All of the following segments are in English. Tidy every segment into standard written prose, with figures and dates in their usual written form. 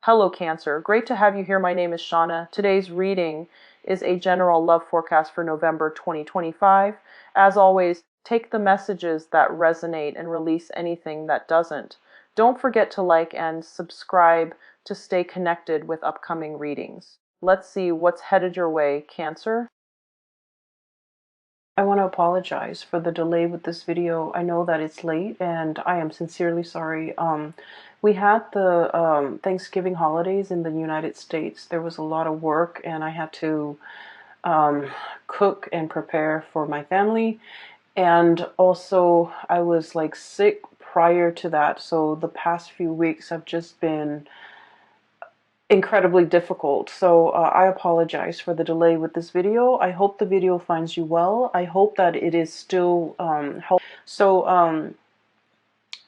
Hello, Cancer. Great to have you here. My name is Shauna. Today's reading is a general love forecast for November 2025. As always, take the messages that resonate and release anything that doesn't. Don't forget to like and subscribe to stay connected with upcoming readings. Let's see what's headed your way, Cancer. I want to apologize for the delay with this video. I know that it's late and I am sincerely sorry. We had the Thanksgiving holidays in the United States. There was a lot of work and I had to cook and prepare for my family. And also I was like sick prior to that. So the past few weeks have just been incredibly difficult. So I apologize for the delay with this video. I hope the video finds you well. I hope that it is still helpful. So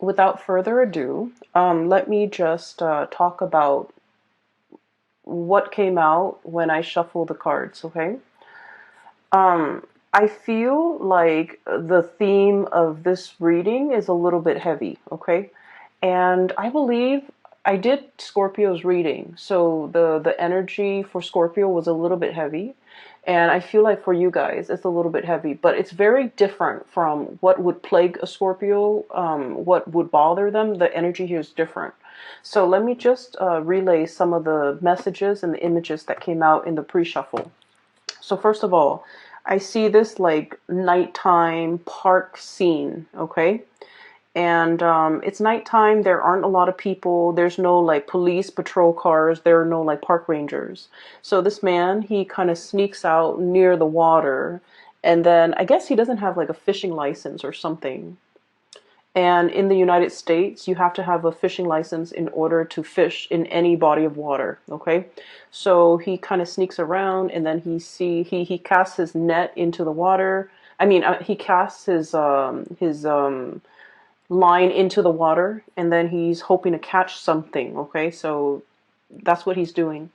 without further ado, let me just talk about what came out when I shuffle the cards, okay? I feel like the theme of this reading is a little bit heavy, okay? And I believe I did Scorpio's reading, so the energy for Scorpio was a little bit heavy, and I feel like for you guys it's a little bit heavy, but it's very different from what would plague a Scorpio, what would bother them. The energy here is different. So let me just relay some of the messages and the images that came out in the pre-shuffle. So first of all, I see this like nighttime park scene, okay? And it's nighttime. There aren't a lot of people. There's no like police patrol cars. There are no like park rangers. So this man, he kind of sneaks out near the water, and then I guess he doesn't have like a fishing license or something. And in the United States, you have to have a fishing license in order to fish in any body of water, okay? So he kind of sneaks around, and then he casts his net into the water. I mean, he casts his line into the water, and then he's hoping to catch something, okay? So that's what he's doing.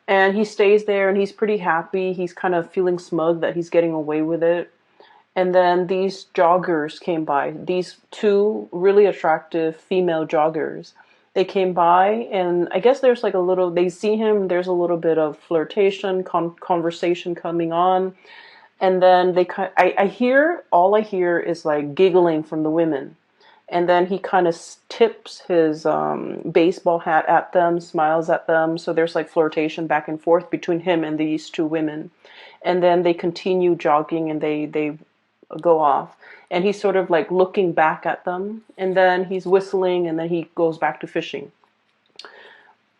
And he stays there, and he's pretty happy. He's kind of feeling smug that he's getting away with it. And then these joggers came by, these two really attractive female joggers. They came by, and I guess there's like a little, they see him, there's a little bit of flirtation, conversation coming on. And then all I hear is like giggling from the women. And then he kind of tips his baseball hat at them, smiles at them. So there's like flirtation back and forth between him and these two women. And then they continue jogging, and they go off. And he's sort of like looking back at them. And then he's whistling, and then he goes back to fishing.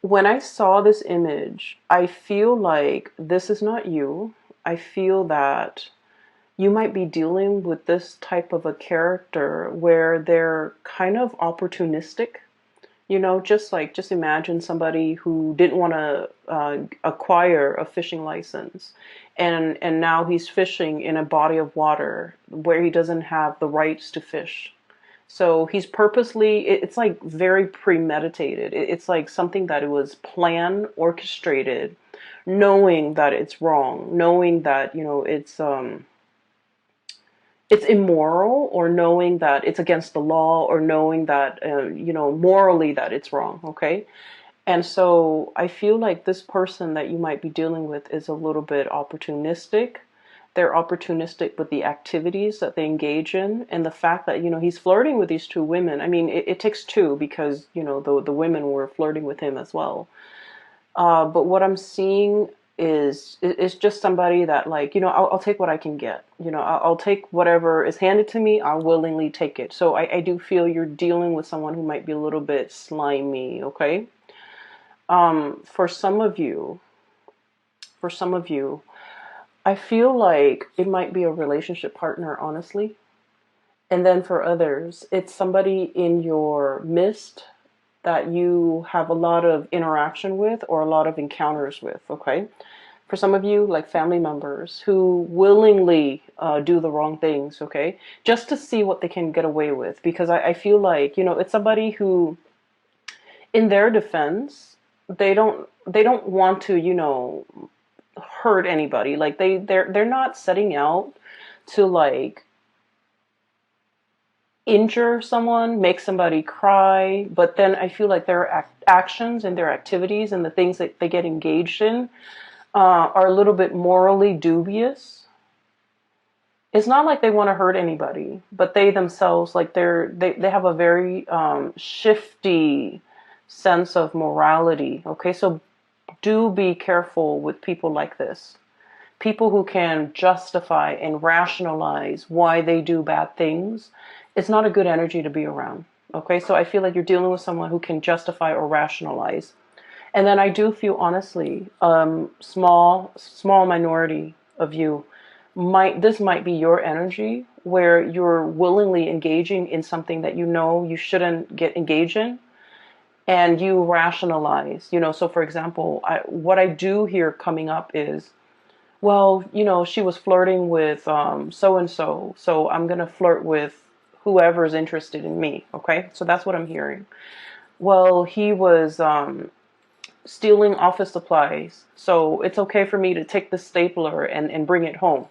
When I saw this image, I feel like this is not you. I feel that you might be dealing with this type of a character where they're kind of opportunistic. You know, just imagine somebody who didn't want to acquire a fishing license, and now he's fishing in a body of water where he doesn't have the rights to fish. So he's purposely, it's like very premeditated. It's like something that it was planned, orchestrated, knowing that it's wrong, knowing that, you know, it's immoral, or knowing that it's against the law, or knowing that, you know, morally that it's wrong, okay? And so I feel like this person that you might be dealing with is a little bit opportunistic. They're opportunistic with the activities that they engage in, and the fact that, you know, he's flirting with these two women. I mean, it takes two, because, you know, the women were flirting with him as well. But what I'm seeing is just somebody that, like, you know, I'll take what I can get. You know, I'll take whatever is handed to me. I'll willingly take it. So I do feel you're dealing with someone who might be a little bit slimy, okay? For some of you, I feel like it might be a relationship partner, honestly. And then for others, it's somebody in your midst that you have a lot of interaction with, or a lot of encounters with, okay? For some of you, like family members who willingly do the wrong things, okay? Just to see what they can get away with. Because I feel like, you know, it's somebody who, in their defense, they don't want to, you know, hurt anybody. Like they're not setting out to like injure someone, make somebody cry, but then I feel like their actions and their activities and the things that they get engaged in are a little bit morally dubious. It's not like they want to hurt anybody, but they themselves, like they have a very shifty sense of morality. Okay, so do be careful with people like this. People who can justify and rationalize why they do bad things. It's not a good energy to be around. Okay, so I feel like you're dealing with someone who can justify or rationalize. And then I do feel, honestly, small minority of you might be your energy where you're willingly engaging in something that you know you shouldn't get engaged in, and you rationalize. So for example, what I do here coming up is, well, she was flirting with so and so, so I'm gonna flirt with whoever's interested in me. Okay, so that's what I'm hearing. Well, he was stealing office supplies, so it's okay for me to take the stapler and bring it home.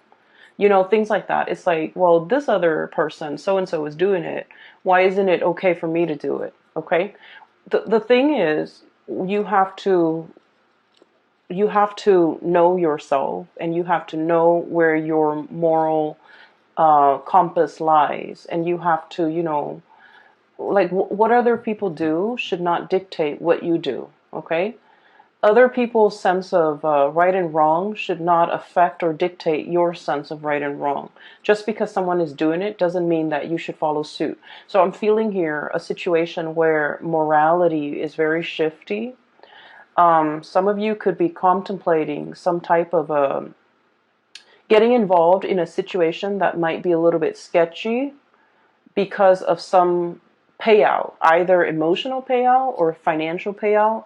Things like that. It's like, well, this other person, so and so, is doing it. Why isn't it okay for me to do it? Okay. The thing is, you have to know yourself, and you have to know where your moral compass lies, and you have to, like what other people do should not dictate what you do. Okay. Other people's sense of right and wrong should not affect or dictate your sense of right and wrong. Just because someone is doing it doesn't mean that you should follow suit. So I'm feeling here a situation where morality is very shifty. Some of you could be contemplating some type of getting involved in a situation that might be a little bit sketchy because of some payout, either emotional payout or financial payout.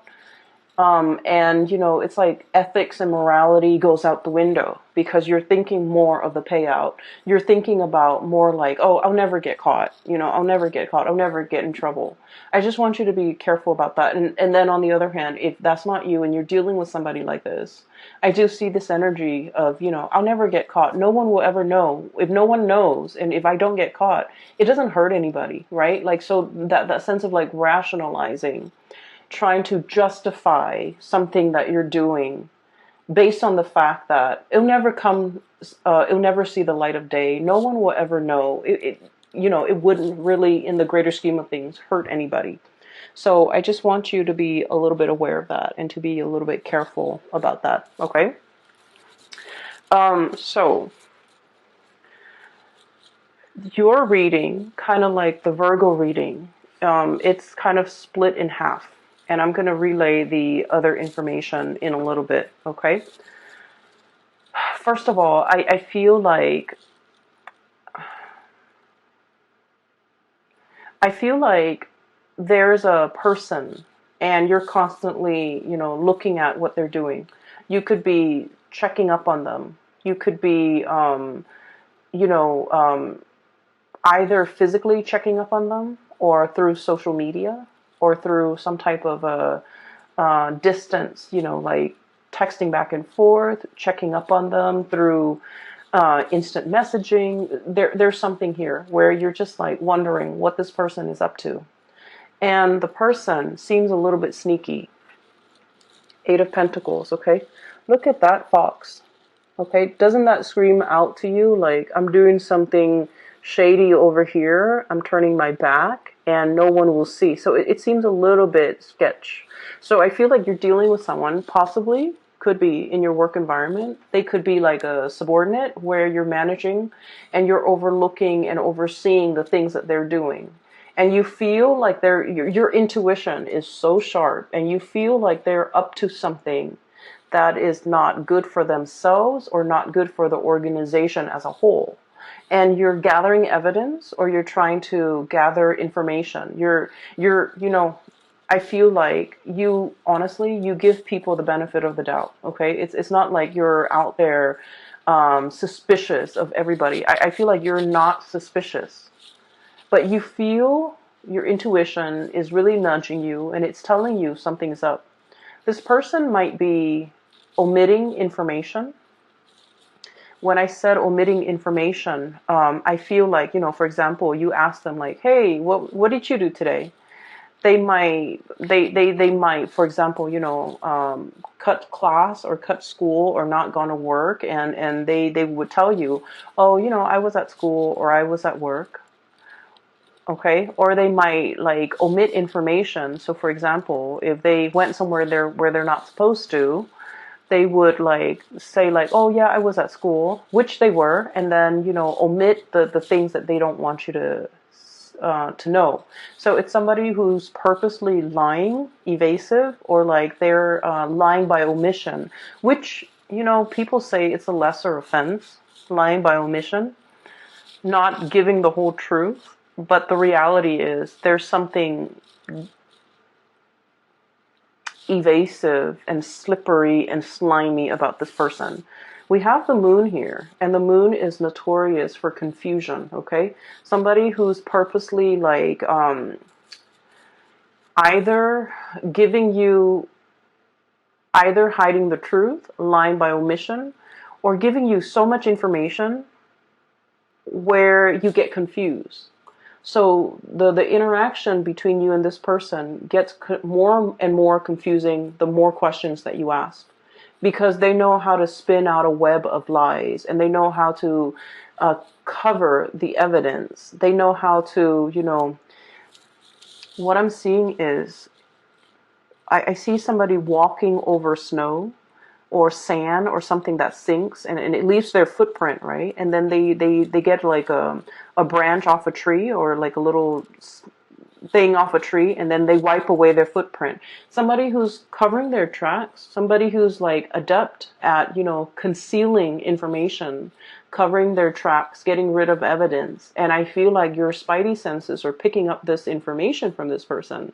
And it's like ethics and morality goes out the window because you're thinking more of the payout. You're thinking about more like, oh, I'll never get caught. I'll never get caught. I'll never get in trouble. I just want you to be careful about that. And then on the other hand, if that's not you and you're dealing with somebody like this, I do see this energy of, I'll never get caught. No one will ever know. If no one knows, and if I don't get caught, it doesn't hurt anybody, right? Like, so that sense of like rationalizing, trying to justify something that you're doing based on the fact that it'll never see the light of day. No one will ever know. It wouldn't really, in the greater scheme of things, hurt anybody. So I just want you to be a little bit aware of that and to be a little bit careful about that. Okay. So your reading, kind of like the Virgo reading, it's kind of split in half. And I'm going to relay the other information in a little bit, okay? First of all, I feel like there's a person and you're constantly, looking at what they're doing. You could be checking up on them. You could be, either physically checking up on them or through social media, or through some type of a distance, like texting back and forth, checking up on them through instant messaging. There's something here where you're just like wondering what this person is up to. And the person seems a little bit sneaky. 8 of Pentacles, okay? Look at that fox, okay? Doesn't that scream out to you like, I'm doing something shady over here, I'm turning my back, and no one will see. So it seems a little bit sketch. So I feel like you're dealing with someone, possibly, could be in your work environment. They could be like a subordinate where you're managing and you're overlooking and overseeing the things that they're doing. And you feel like your intuition is so sharp, and you feel like they're up to something that is not good for themselves or not good for the organization as a whole. And you're gathering evidence, or you're trying to gather information. I feel like you, honestly, you give people the benefit of the doubt, okay? It's not like you're out there suspicious of everybody. I feel like you're not suspicious, but you feel your intuition is really nudging you, and it's telling you something's up. This person might be omitting information, when I said omitting information, I feel like, you know, for example, you ask them like, hey, what did you do today? They might, for example, you know, cut class or cut school or not gone to work, and they would tell you, oh, you know, I was at school or I was at work. Okay, or they might like omit information. So for example, if they went somewhere there where they're not supposed to, they would like say like, oh yeah, I was at school, which they were, and then, you know, omit the things that they don't want you to know. So it's somebody who's purposely lying, evasive, or like they're lying by omission, which, you know, people say it's a lesser offense, lying by omission, not giving the whole truth. But the reality is there's something evasive and slippery and slimy about this person. We have the moon here, and the moon is notorious for confusion, okay? Somebody who's purposely like either giving you, either hiding the truth, lying by omission, or giving you so much information where you get confused. So the interaction between you and this person gets more and more confusing the more questions that you ask, because they know how to spin out a web of lies, and they know how to cover the evidence. They know how to, you know, what I'm seeing is I see somebody walking over snow or sand or something that sinks, and it leaves their footprint, right? And then they get like a branch off a tree, or like a little thing off a tree, and then they wipe away their footprint. Somebody who's covering their tracks, somebody who's like adept at, you know, concealing information, covering their tracks, getting rid of evidence. And I feel like your spidey senses are picking up this information from this person.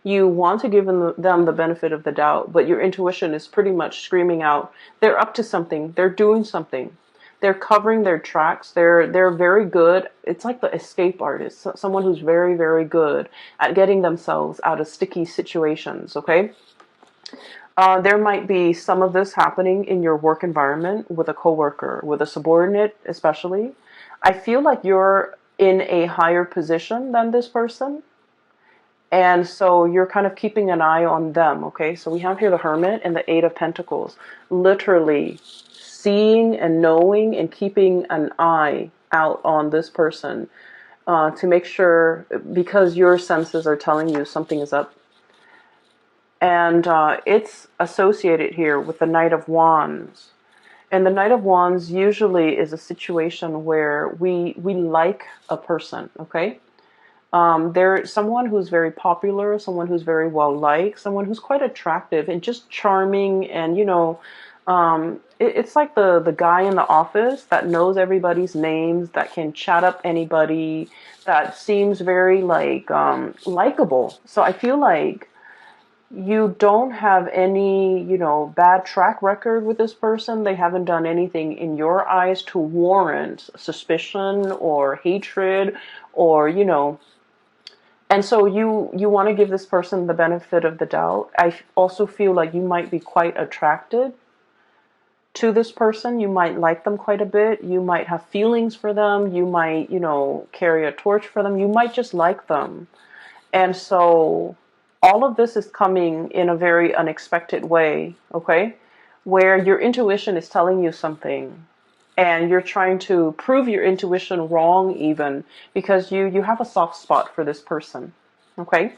You want to give them the benefit of the doubt, but your intuition is pretty much screaming out, they're up to something, they're doing something. They're covering their tracks. They're very good. It's like the escape artist, someone who's very, very good at getting themselves out of sticky situations, okay? There might be some of this happening in your work environment with a coworker, with a subordinate especially. I feel like you're in a higher position than this person. And so you're kind of keeping an eye on them, okay? So we have here the Hermit and the Eight of Pentacles. Literally seeing and knowing and keeping an eye out on this person to make sure, because your senses are telling you something is up. And it's associated here with the Knight of Wands. And the Knight of Wands usually is a situation where we like a person, okay? They're someone who's very popular, someone who's very well liked, someone who's quite attractive and just charming, and, you know, it's like the guy in the office that knows everybody's names, that can chat up anybody, that seems very like likable. So I feel like you don't have any, you know, bad track record with this person. They haven't done anything in your eyes to warrant suspicion or hatred, or, you know. And so you want to give this person the benefit of the doubt. I also feel like you might be quite attracted to this person. You might like them quite a bit. You might have feelings for them. You might, you know, carry a torch for them. You might just like them. And so all of this is coming in a very unexpected way, okay? Where your intuition is telling you something, and you're trying to prove your intuition wrong even, because you have a soft spot for this person, okay?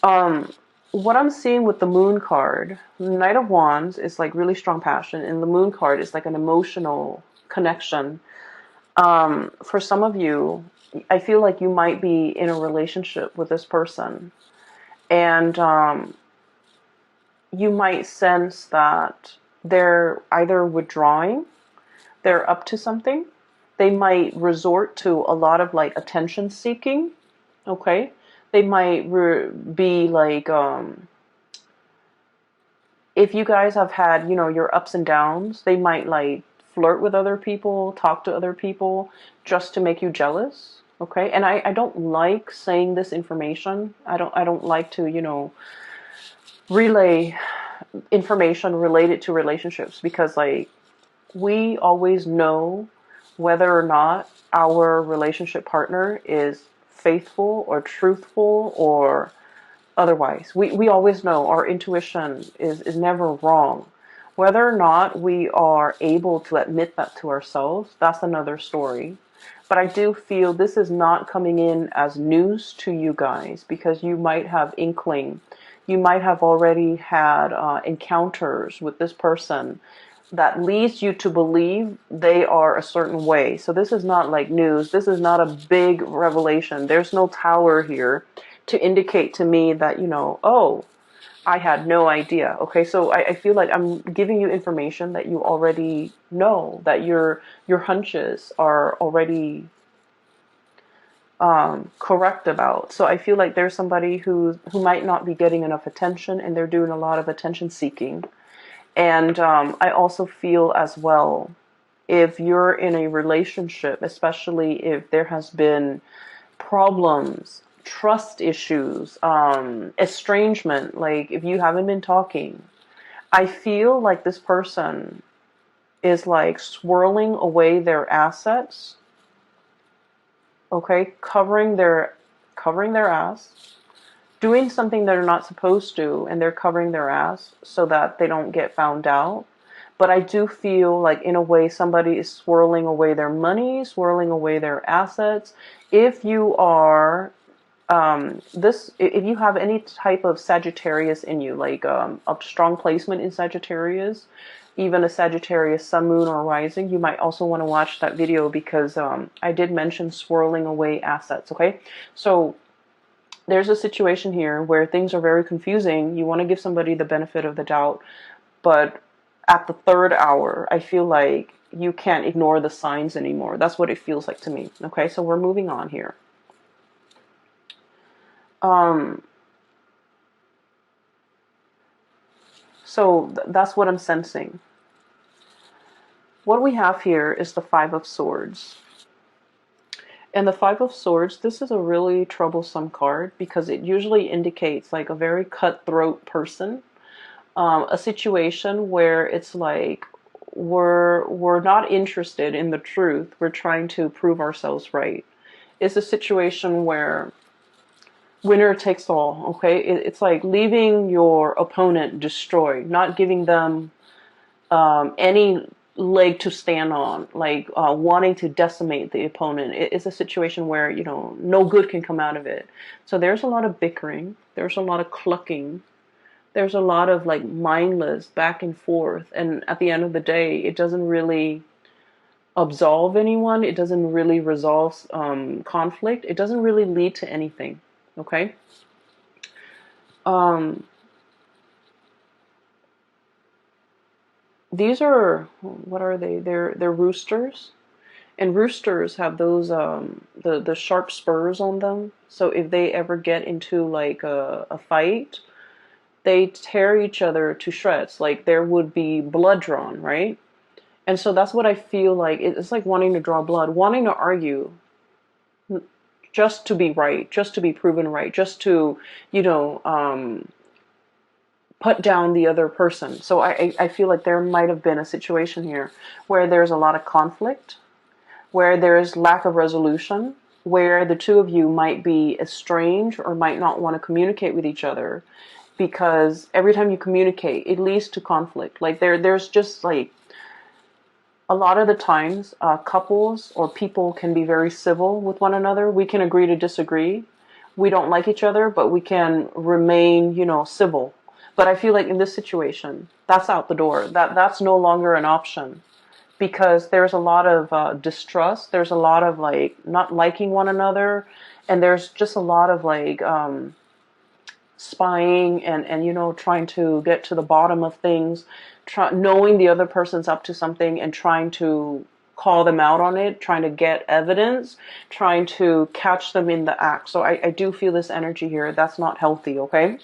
What I'm seeing with the Moon card, the Knight of Wands is like really strong passion, and the Moon card is like an emotional connection. For some of you, I feel like you might be in a relationship with this person, and you might sense that they're either withdrawing, they're up to something. They might resort to a lot of like attention seeking, okay? They might be like, if you guys have had, you know, your ups and downs, they might like flirt with other people, talk to other people just to make you jealous, okay? And I don't like saying this information. I don't like to, you know, relay information related to relationships, because like we always know whether or not our relationship partner is faithful or truthful or otherwise. We always know. Our intuition is never wrong. Whether or not we are able to admit that to ourselves, that's another story. But I do feel this is not coming in as news to you guys, because you might have inkling. You might have already had encounters with this person that leads you to believe they are a certain way. So this is not like news. This is not a big revelation. There's no tower here to indicate to me that, oh, I had no idea. Okay, so I feel like I'm giving you information that you already know, that your hunches are already correct about. So I feel like there's somebody who might not be getting enough attention, and they're doing a lot of attention seeking. And I also feel as well, if you're in a relationship, especially if there has been problems, trust issues, estrangement, like if you haven't been talking, I feel like this person is like swirling away their assets, okay, covering their ass, doing something they're not supposed to, and they're covering their ass so that they don't get found out. But I do feel like, in a way, somebody is swirling away their money, swirling away their assets. If you are if you have any type of Sagittarius in you, like a strong placement in Sagittarius, even a Sagittarius sun, moon, or rising, you might also want to watch that video, because I did mention swirling away assets. Okay, so there's a situation here where things are very confusing. You want to give somebody the benefit of the doubt, but at the third hour, I feel like you can't ignore the signs anymore. That's what it feels like to me. Okay, so we're moving on here. So that's what I'm sensing. What we have here is the Five of Swords. And the Five of Swords, this is a really troublesome card, because it usually indicates like a very cutthroat person. A situation where it's like we're not interested in the truth. We're trying to prove ourselves right. It's a situation where winner takes all. Okay, it's like leaving your opponent destroyed, not giving them any leg to stand on, like wanting to decimate the opponent. It's a situation where no good can come out of it. So there's a lot of bickering. There's a lot of clucking. There's a lot of like mindless back and forth, and at the end of the day, it doesn't really absolve anyone. It doesn't really resolve conflict. It doesn't really lead to anything. Okay. These are, what are they? They're roosters, and roosters have those the sharp spurs on them. So if they ever get into like a fight, they tear each other to shreds. Like there would be blood drawn, right? And so that's what I feel like. It's like wanting to draw blood, wanting to argue just to be right, just to be proven right, just to, put down the other person. So I feel like there might have been a situation here where there's a lot of conflict, where there's lack of resolution, where the two of you might be estranged or might not want to communicate with each other, because every time you communicate, it leads to conflict. Like there's just like a lot of the times, couples or people can be very civil with one another. We can agree to disagree. We don't like each other, but we can remain, civil. But I feel like in this situation, that's out the door. That's no longer an option, because there's a lot of distrust. There's a lot of like not liking one another, and there's just a lot of like spying and trying to get to the bottom of things, knowing the other person's up to something and trying to call them out on it, trying to get evidence, trying to catch them in the act. So I do feel this energy here. That's not healthy. Okay.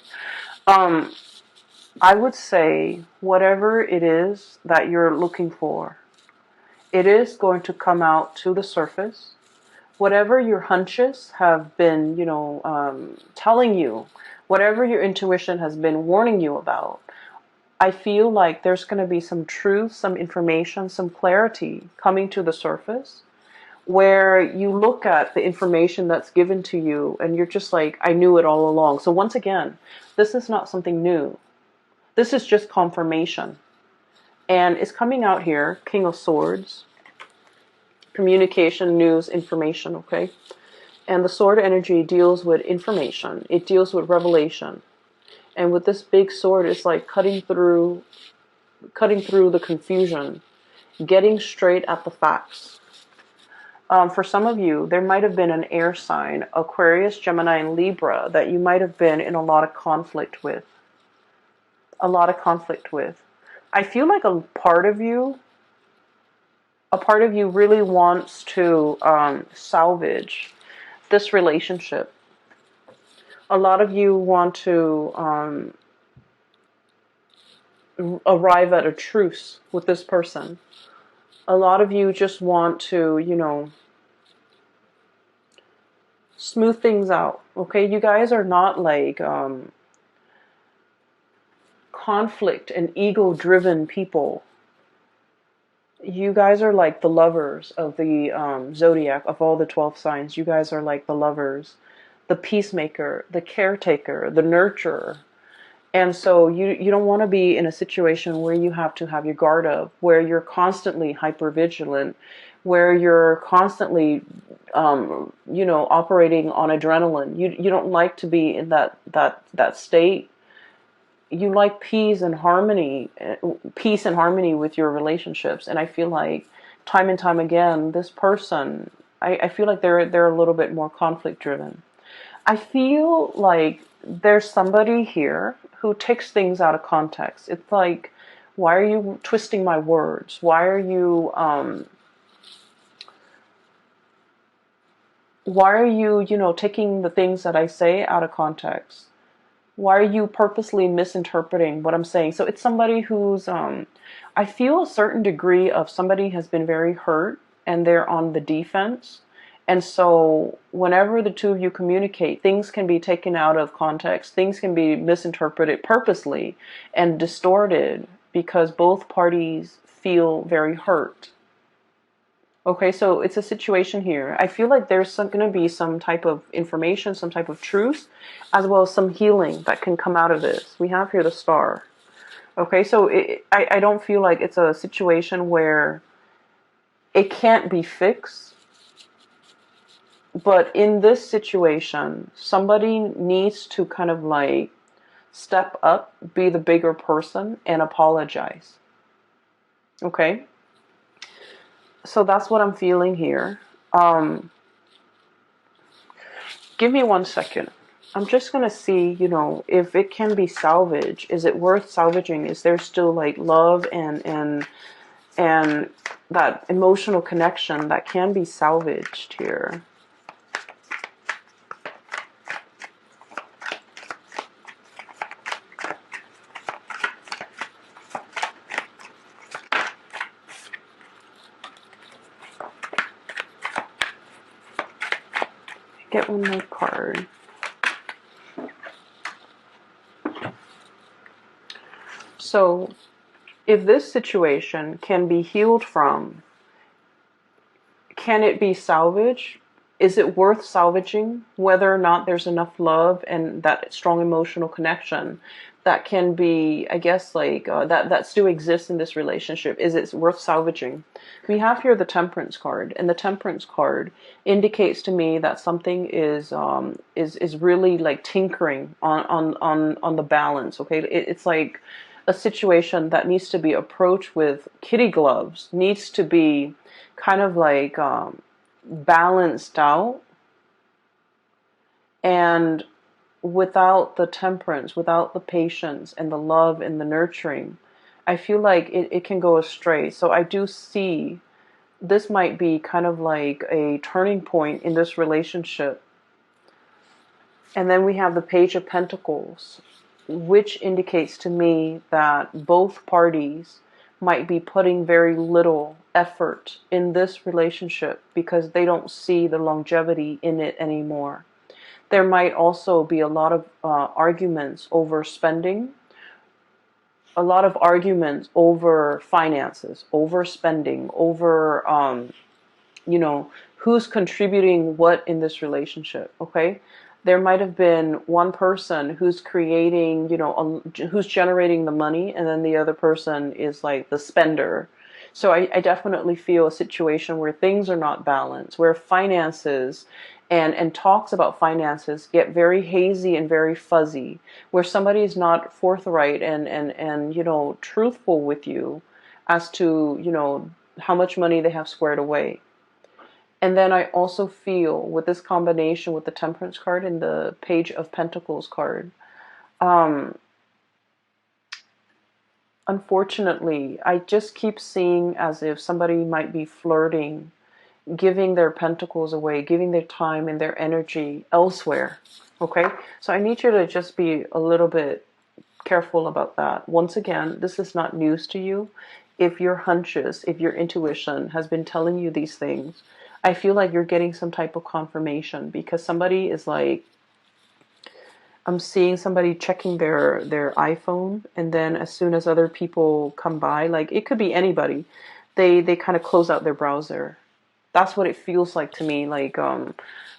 I would say whatever it is that you're looking for, it is going to come out to the surface. Whatever your hunches have been, telling you, whatever your intuition has been warning you about, I feel like there's going to be some truth, some information, some clarity coming to the surface, where you look at the information that's given to you and you're just like, I knew it all along. So once again, this is not something new. This is just confirmation. And it's coming out here, King of Swords, communication, news, information, okay? And the sword energy deals with information. It deals with revelation. And with this big sword, it's like cutting through the confusion, getting straight at the facts. For some of you, there might have been an air sign, Aquarius, Gemini, and Libra, that you might have been in a lot of conflict with. I feel like a part of you really wants to salvage this relationship. A lot of you want to arrive at a truce with this person. A lot of you just want to, smooth things out. Okay, you guys are not like conflict and ego-driven people. You guys are like the lovers of the zodiac, of all the 12 signs. You guys are like the lovers, the peacemaker, the caretaker, the nurturer. And so you don't want to be in a situation where you have to have your guard up, where you're constantly hypervigilant, where you're constantly, operating on adrenaline. You don't like to be in that state. You like peace and harmony with your relationships. And I feel like time and time again, this person, I feel like they're a little bit more conflict driven. I feel like there's somebody here who takes things out of context. It's like, why are you twisting my words? Why are you taking the things that I say out of context? Why are you purposely misinterpreting what I'm saying? So it's somebody who's, I feel a certain degree of somebody has been very hurt and they're on the defense. And so whenever the two of you communicate, things can be taken out of context. Things can be misinterpreted purposely and distorted because both parties feel very hurt. Okay, so it's a situation here. I feel like there's going to be some type of information, some type of truth, as well as some healing that can come out of this. We have here the Star. Okay, so I don't feel like it's a situation where it can't be fixed. But in this situation, somebody needs to kind of like step up, be the bigger person, and apologize. Okay? So that's what I'm feeling here. Give me 1 second. I'm just going to see, if it can be salvaged. Is it worth salvaging? Is there still like love and that emotional connection that can be salvaged here? Get one more card. So, if this situation can be healed from, can it be salvaged? Is it worth salvaging? Whether or not there's enough love and that strong emotional connection that can be, I guess, like that still exists in this relationship. Is it worth salvaging? We have here the Temperance card, and the Temperance card indicates to me that something is really like tinkering on the balance. Okay, it's like a situation that needs to be approached with kitty gloves, needs to be kind of like balanced out. And without the temperance, without the patience and the love and the nurturing, I feel like it can go astray. So I do see this might be kind of like a turning point in this relationship. And then we have the Page of Pentacles, which indicates to me that both parties might be putting very little effort in this relationship because they don't see the longevity in it anymore. There might also be a lot of arguments over spending, a lot of arguments over finances, over spending, over you know, who's contributing what in this relationship, okay? There might have been one person who's creating, you know, who's generating the money, and then the other person is like the spender. So I definitely feel a situation where things are not balanced, where finances and talks about finances get very hazy and very fuzzy, where somebody is not forthright and you know, truthful with you as to, you know, how much money they have squared away. And then I also feel with this combination with the Temperance card and the Page of Pentacles card, um, unfortunately, I just keep seeing as if somebody might be flirting, giving their pentacles away, giving their time and their energy elsewhere. Okay? So I need you to just be a little bit careful about that. Once again, this is not news to you. If your hunches, if your intuition has been telling you these things, I feel like you're getting some type of confirmation, because somebody is like, I'm seeing somebody checking their iPhone, and then as soon as other people come by, like it could be anybody, they kind of close out their browser. That's what it feels like to me. Like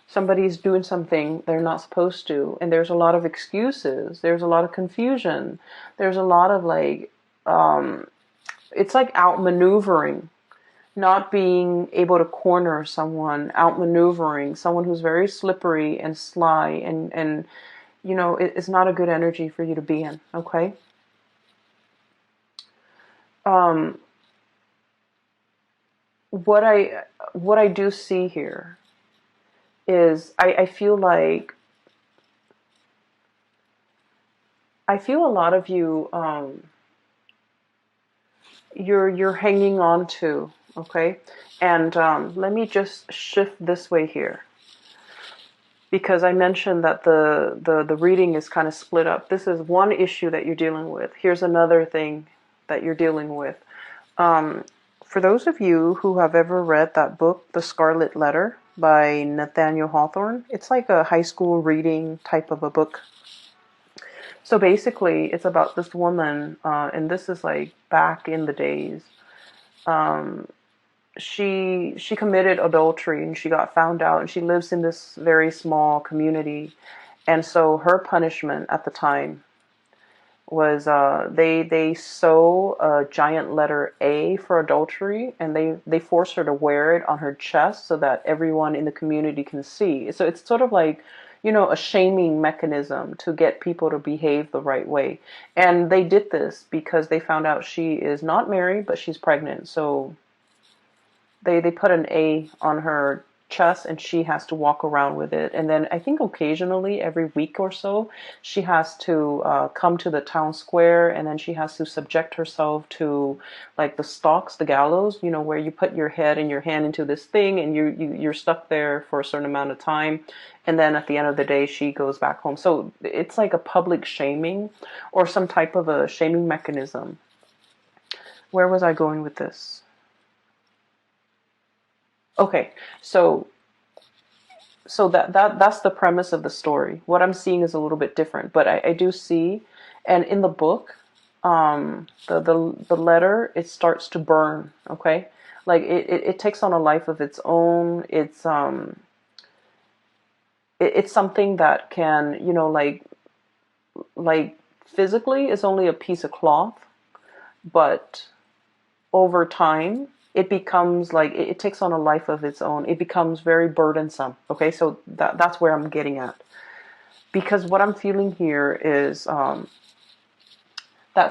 somebody's doing something they're not supposed to, and there's a lot of excuses. There's a lot of confusion. There's a lot of like it's like outmaneuvering, not being able to corner someone, outmaneuvering someone who's very slippery and sly, and you know, it's not a good energy for you to be in. Okay. Um, what I do see here is I feel like I feel a lot of you you're hanging on to, okay? And let me just shift this way here, because I mentioned that the reading is kind of split up. This is one issue that you're dealing with. Here's another thing that you're dealing with. For those of you who have ever read that book, The Scarlet Letter by Nathaniel Hawthorne, it's like a high school reading type of a book. So basically, it's about this woman, and this is like back in the days. Um, she committed adultery, and she got found out, and she lives in this very small community. And so her punishment at the time was they sew a giant letter A for adultery, and they force her to wear it on her chest so that everyone in the community can see. So it's sort of like, you know, a shaming mechanism to get people to behave the right way. And they did this because they found out she is not married, but she's pregnant. So they put an A on her chest, and she has to walk around with it. And then I think occasionally, every week or so, she has to come to the town square, and then she has to subject herself to like the stocks, the gallows, you know, where you put your head and your hand into this thing, and you're stuck there for a certain amount of time. And then at the end of the day, she goes back home. So it's like a public shaming, or some type of a shaming mechanism. Where was I going with this? Okay, so that's the premise of the story. What I'm seeing is a little bit different, but I do see, and in the book, the letter, it starts to burn. Okay, like it takes on a life of its own. It's something that can, you know, like physically is only a piece of cloth, but over time it becomes like it takes on a life of its own. It becomes very burdensome. Okay, so that's where I'm getting at, because what I'm feeling here is that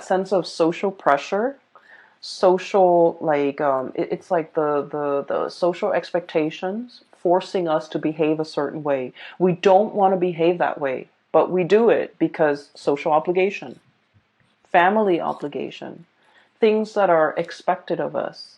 sense of social pressure, social like it's like the social expectations forcing us to behave a certain way. We don't want to behave that way, but we do it because social obligation, family obligation, things that are expected of us.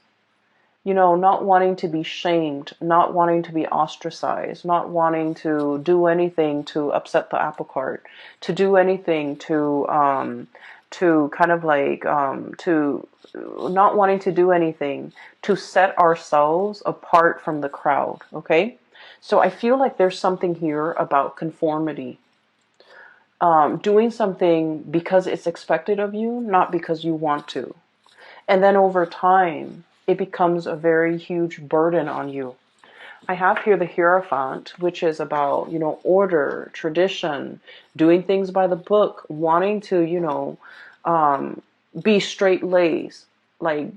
You know, not wanting to be shamed, not wanting to be ostracized, not wanting to do anything to upset the apple cart, to do anything to kind of like, to not wanting to do anything to set ourselves apart from the crowd, okay? So I feel like there's something here about conformity. doing something because it's expected of you, not because you want to. And then over time, it becomes a very huge burden on you. I have here the Hierophant, which is about, order, tradition, doing things by the book, wanting to, be straight laced. Like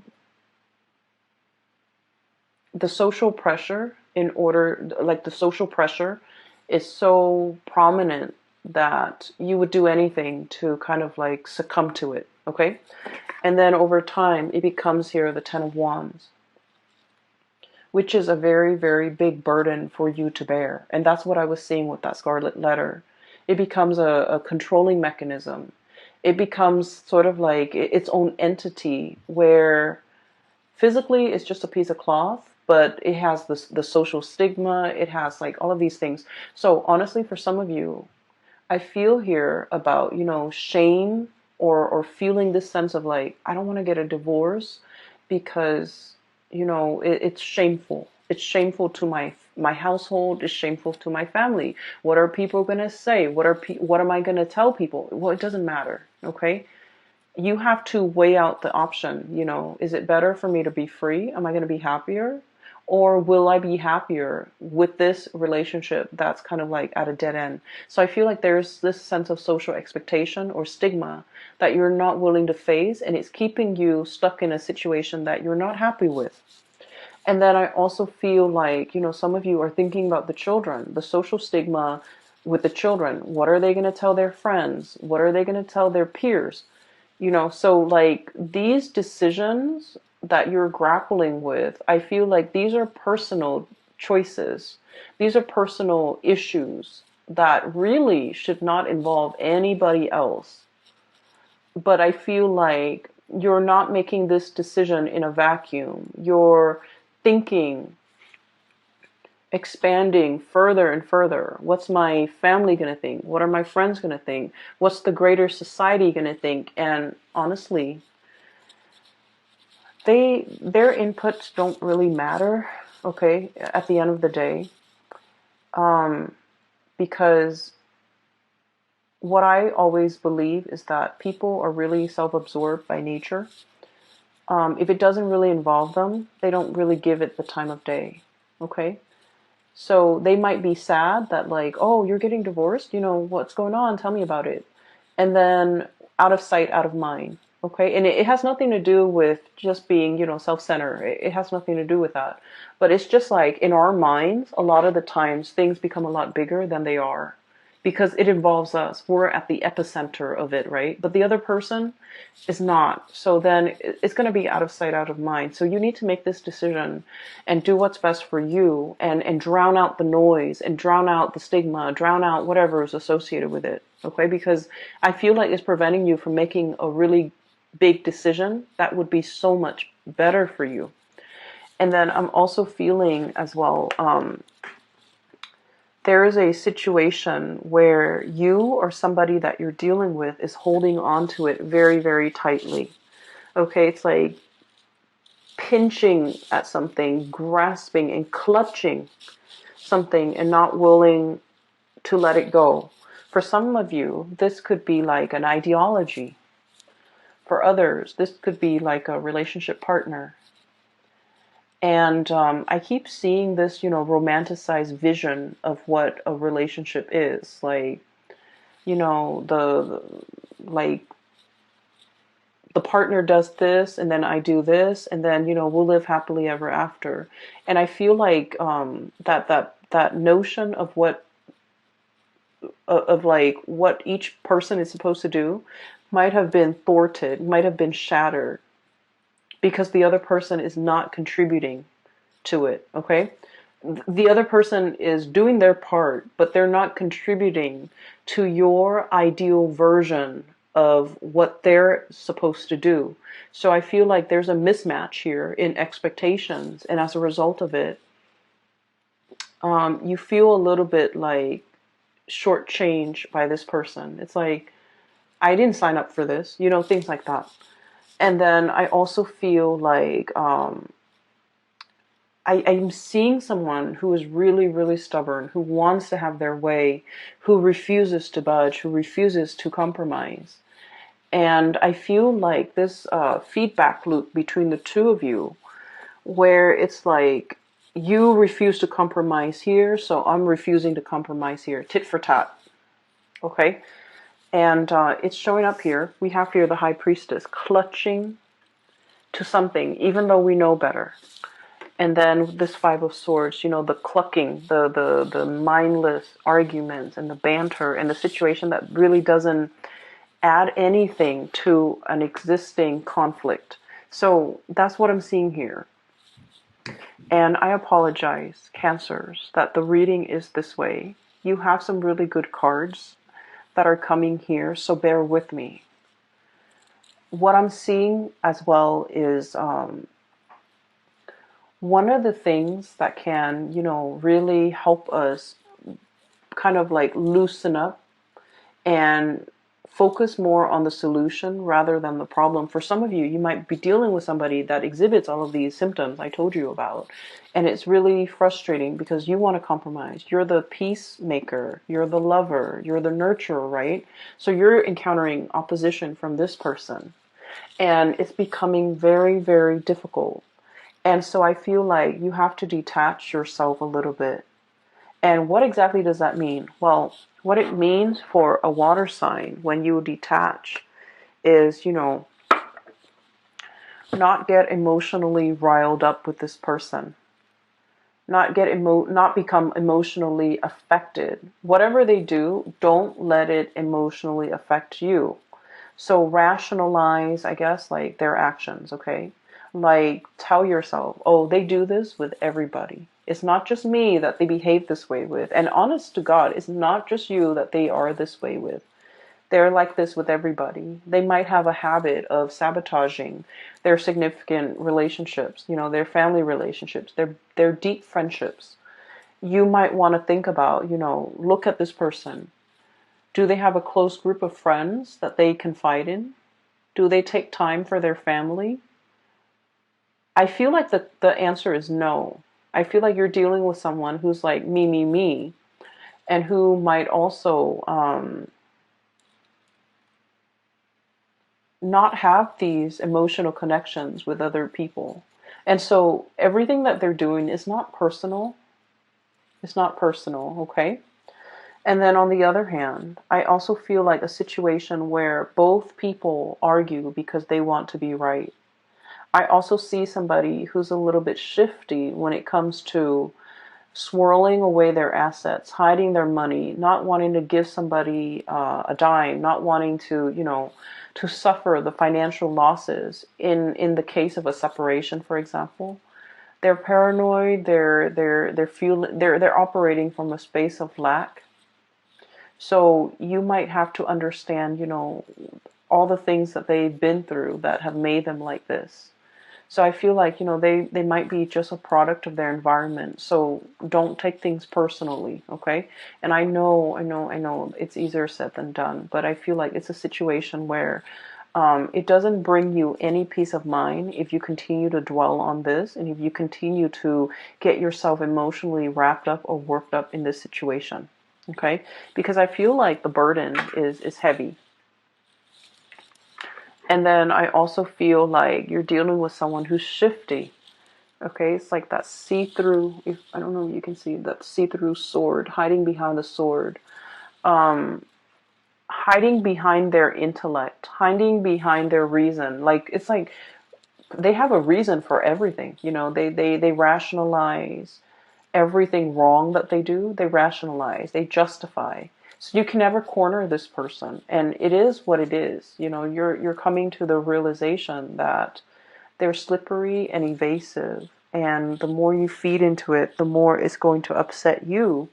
the social pressure the social pressure is so prominent that you would do anything to kind of like succumb to it. Okay. And then over time, it becomes here the Ten of Wands, which is a very, very big burden for you to bear. And that's what I was seeing with that Scarlet Letter. It becomes a controlling mechanism. It becomes sort of like its own entity where physically it's just a piece of cloth, but it has the social stigma. It has like all of these things. So honestly, for some of you, I feel here about, shame or feeling this sense of like, I don't want to get a divorce because, it's shameful. It's shameful to my household. It's shameful to my family. What are people going to say? What am I going to tell people? Well, it doesn't matter. Okay. You have to weigh out the option, is it better for me to be free? Am I going to be happier? Or will I be happier with this relationship that's kind of like at a dead end? So I feel like there's this sense of social expectation or stigma that you're not willing to face, and it's keeping you stuck in a situation that you're not happy with. And then I also feel like, some of you are thinking about the children, the social stigma with the children. What are they going to tell their friends? What are they going to tell their peers? So like these decisions that you're grappling with, I feel like these are personal choices. These are personal issues that really should not involve anybody else. But I feel like you're not making this decision in a vacuum. You're thinking, expanding further and further. What's my family going to think? What are my friends going to think? What's the greater society going to think? And honestly, their inputs don't really matter, okay, at the end of the day. Because what I always believe is that people are really self-absorbed by nature. If it doesn't really involve them, they don't really give it the time of day, okay? So they might be sad that like, oh, you're getting divorced, what's going on? Tell me about it. And then out of sight, out of mind. Okay. And it has nothing to do with just being, self-centered. It has nothing to do with that. But it's just like in our minds, a lot of the times things become a lot bigger than they are because it involves us. We're at the epicenter of it, right? But the other person is not. So then it's going to be out of sight, out of mind. So you need to make this decision and do what's best for you and drown out the noise and drown out the stigma, drown out whatever is associated with it. Okay? Because I feel like it's preventing you from making a really big decision that would be so much better for you. And then I'm also feeling as well, there is a situation where you or somebody that you're dealing with is holding on to it very, very tightly. Okay, it's like pinching at something, grasping and clutching something and not willing to let it go. For some of you, this could be like an ideology. For others, this could be like a relationship partner. And I keep seeing this, romanticized vision of what a relationship is. Like, like the partner does this and then I do this and then, we'll live happily ever after. And I feel like that notion of what each person is supposed to do might have been thwarted, might have been shattered because the other person is not contributing to it, okay? The other person is doing their part, but they're not contributing to your ideal version of what they're supposed to do. So I feel like there's a mismatch here in expectations, and as a result of it, you feel a little bit like shortchanged by this person. It's like, I didn't sign up for this, things like that. And then I also feel like I'm seeing someone who is really, really stubborn, who wants to have their way, who refuses to budge, who refuses to compromise. And I feel like this feedback loop between the two of you, where it's like you refuse to compromise here, so I'm refusing to compromise here. Tit for tat. Okay? And it's showing up here. We have here the High Priestess clutching to something, even though we know better. And then this Five of Swords, you know, the clucking, the mindless arguments and the banter and the situation that really doesn't add anything to an existing conflict. So that's what I'm seeing here. And I apologize, Cancers, that the reading is this way. You have some really good cards that are coming here, so bear with me. What I'm seeing as well is one of the things that can, you know, really help us kind of like loosen up and focus more on the solution rather than the problem. For some of you, you might be dealing with somebody that exhibits all of these symptoms I told you about. And it's really frustrating because you want to compromise. You're the peacemaker, you're the lover, you're the nurturer, right? So you're encountering opposition from this person. And it's becoming very, very difficult. And so I feel like you have to detach yourself a little bit. And what exactly does that mean? Well, what it means for a water sign when you detach is, you know, not get emotionally riled up with this person. Not become emotionally affected. Whatever they do, don't let it emotionally affect you. So rationalize, I guess, like their actions, okay? Like tell yourself, oh, they do this with everybody. It's not just me that they behave this way with. And honest to God, it's not just you that they are this way with. They're like this with everybody. They might have a habit of sabotaging their significant relationships, you know, their family relationships, their deep friendships. You might want to think about, you know, look at this person. Do they have a close group of friends that they confide in? Do they take time for their family? I feel like the answer is no. I feel like you're dealing with someone who's like me, and who might also not have these emotional connections with other people. And so everything that they're doing is not personal. It's not personal, okay? And then on the other hand, I also feel like a situation where both people argue because they want to be right. I also see somebody who's a little bit shifty when it comes to swirling away their assets, hiding their money, not wanting to give somebody a dime, not wanting to, you know, to suffer the financial losses in the case of a separation, for example. They're paranoid. They're operating from a space of lack. So you might have to understand, you know, all the things that they've been through that have made them like this. So I feel like, you know, they might be just a product of their environment. So don't take things personally, okay? And I know it's easier said than done, but I feel like it's a situation where it doesn't bring you any peace of mind if you continue to dwell on this and if you continue to get yourself emotionally wrapped up or worked up in this situation, okay? Because I feel like the burden is heavy. And then I also feel like you're dealing with someone who's shifty. Okay, it's like that see-through, if I don't know if you can see that see-through sword, hiding behind the sword. Hiding behind their intellect, hiding behind their reason. Like it's like they have a reason for everything. You know, they rationalize everything wrong that they do. They rationalize, they justify. So you can never corner this person, and it is what it is. You know, you're coming to the realization that they're slippery and evasive, and the more you feed into it, the more it's going to upset you